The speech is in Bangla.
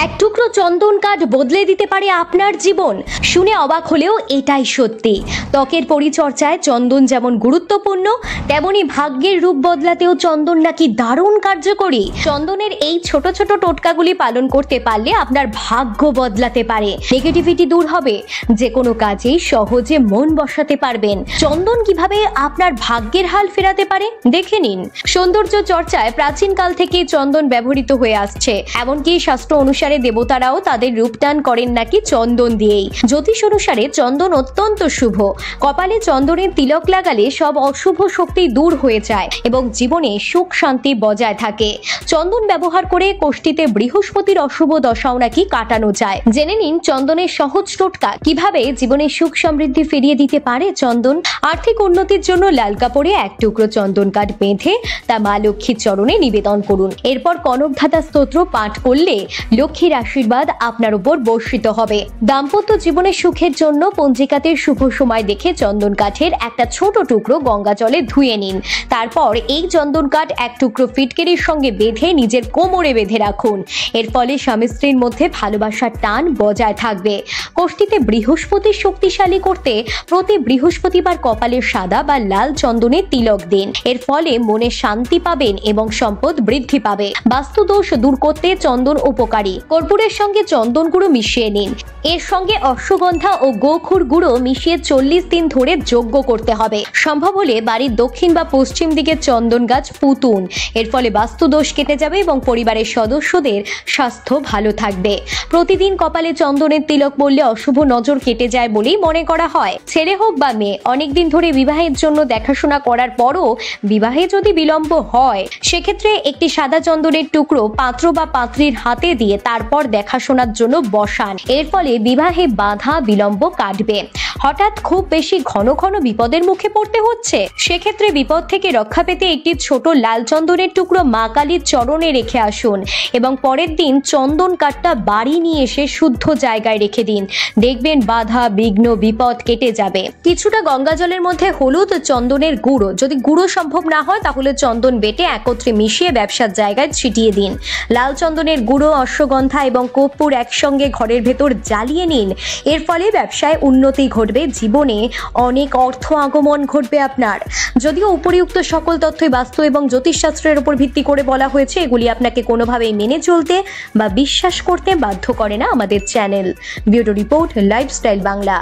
এক টুকরো চন্দন কাঠ বদলে দিতে পারে আপনার জীবন। শুনে অবাক হলেও এটাই সত্যি। ত্বকের পরিচর্যায় চন্দন যেমন গুরুত্বপূর্ণ, তেমনি ভাগ্যের রূপ বদলাতেও চন্দন নাকি দারুণ কার্যকরী। চন্দনের এই ছোট ছোট টোটকাগুলি পালন করতে পারলে আপনার ভাগ্য বদলাতে পারে, নেগেটিভিটি দূর হবে, যে কোনো কাজেই সহজে মন বসাতে পারবেন। চন্দন কিভাবে আপনার ভাগ্যের হাল ফেরাতে পারে দেখে নিন। সৌন্দর্য চর্চায় প্রাচীনকাল থেকে চন্দন ব্যবহৃত হয়ে আসছে, এমনকি শাস্ত্র অনুসারে দেবতারাও তাদের রূপদান করেন নাকি চন্দন দিয়েই। জ্যোতিষ অনুসারে চন্দন অত্যন্ত শুভ। কপালে চন্দনের তিলক লাগালে সব অশুভ শক্তি দূর হয়ে যায় এবং জীবনে সুখ শান্তি বজায় থাকে। চন্দন ব্যবহার করে কোষ্ঠীতে বৃহস্পতির অশুভ দশাও নাকি কাটানো যায়। জেনে নিন চন্দনের সহজ টোটকা, কিভাবে জীবনে সুখ সমৃদ্ধি ফিরিয়ে দিতে পারে চন্দন। আর্থিক উন্নতির জন্য লাল কাপড়ে এক টুকরো চন্দন কাঠ বেঁধে তা মা লক্ষ্মীর চরণে নিবেদন করুন। এরপর কনকধাতা স্তোত্র পাঠ করলে লক্ষ্মীর আশীর্বাদ আপনার উপর বর্ষিত হবে। দাম্পত্য জীবনে সুখের জন্য পঞ্জিকাতে শুভ সময় দেখে চন্দন কাঠের একটা ছোট টুকরো গঙ্গা জলে ধুয়ে নিন। তারপর এই চন্দন কাঠ এক টুকরো ফিটকিরির সঙ্গে বেঁধে নিজের কোমরে বেঁধে রাখুন। এর ফলে স্বামী স্ত্রীর মধ্যে ভালোবাসার টান বজায় থাকবে। কোষ্ঠীতে বৃহস্পতির শক্তিশালী করতে প্রতি বৃহস্পতিবার কপালে সাদা বা লাল চন্দনের তিলক দিন। এর ফলে মনে শান্তি পাবেন এবং সম্পদ বৃদ্ধি পাবে। বাস্তুদোষ দূর করতে চন্দন উপকারী। কর্পূরের সঙ্গে চন্দন গুঁড়ো মিশিয়ে নিন। এর সঙ্গে অশ্বগন্ধা ও গোখুর গুঁড়ো মিশিয়ে 40 দিন ধরে যজ্ঞ করতে হবে। সম্ভব হলে বাড়ির দক্ষিণ বা পশ্চিম দিকে চন্দন গাছ পুঁতুন। এর ফলে বাস্তুদোষ কেটে যাবে এবং পরিবারের সদস্যদের স্বাস্থ্য ভালো থাকবে। প্রতিদিন কপালে চন্দনের তিলক পরলে অশুভ নজর কেটে যায় বলেই মনে করা হয়। ছেলে হোক বা মেয়ে, অনেকদিন ধরে বিবাহের জন্য দেখাশোনা করার পরও বিবাহে যদি বিলম্ব হয়, সেক্ষেত্রে একটি সাদা চন্দনের টুকরো পাত্র বা পাত্রীর হাতে দিয়ে তারপর দেখাশোনার জন্য বসান। এর ফলে বিবাহে বাধা বিলম্ব কাটবে। হঠাৎ খুব বেশি ঘন ঘন বিপদের মুখে পড়তে হচ্ছে, সেক্ষেত্রে বিপদ থেকে রক্ষা পেতে একটি ছোট লাল চন্দনের টুকরো মা কালীর চরণে রেখে আসুন এবং পরের দিন চন্দন কাঠটা বাড়ি নিয়ে এসে শুদ্ধ জায়গায় রেখে দিন। দেখবেন বাধা বিঘ্ন বিপদ কেটে যাবে। কিছুটা গঙ্গা জলের মধ্যে হলুদ চন্দনের গুঁড়ো, যদি গুঁড়ো সম্ভব না হয় তাহলে চন্দন বেটে একত্রে মিশিয়ে ব্যবসার জায়গায় ছিটিয়ে দিন। লাল চন্দনের গুঁড়ো, অশ্বগন্ধা এবং কর্পূর একসঙ্গে ঘরের ভেতর জ্বালিয়ে নিন। এর ফলে ব্যবসায় উন্নতি ঘটবে, জীবনে অনেক অর্থ আগমন ঘটবে আপনার। যদিও উপরিউক্ত সকল তথ্যই বাস্তু এবং জ্যোতিষশাস্ত্রের উপর ভিত্তি করে বলা হয়েছে, এগুলি আপনাকে কোনোভাবেই মেনে চলতে বা বিশ্বাস করতে বাধ্য করে না আমাদের channel. Bureau report, lifestyle Bangla.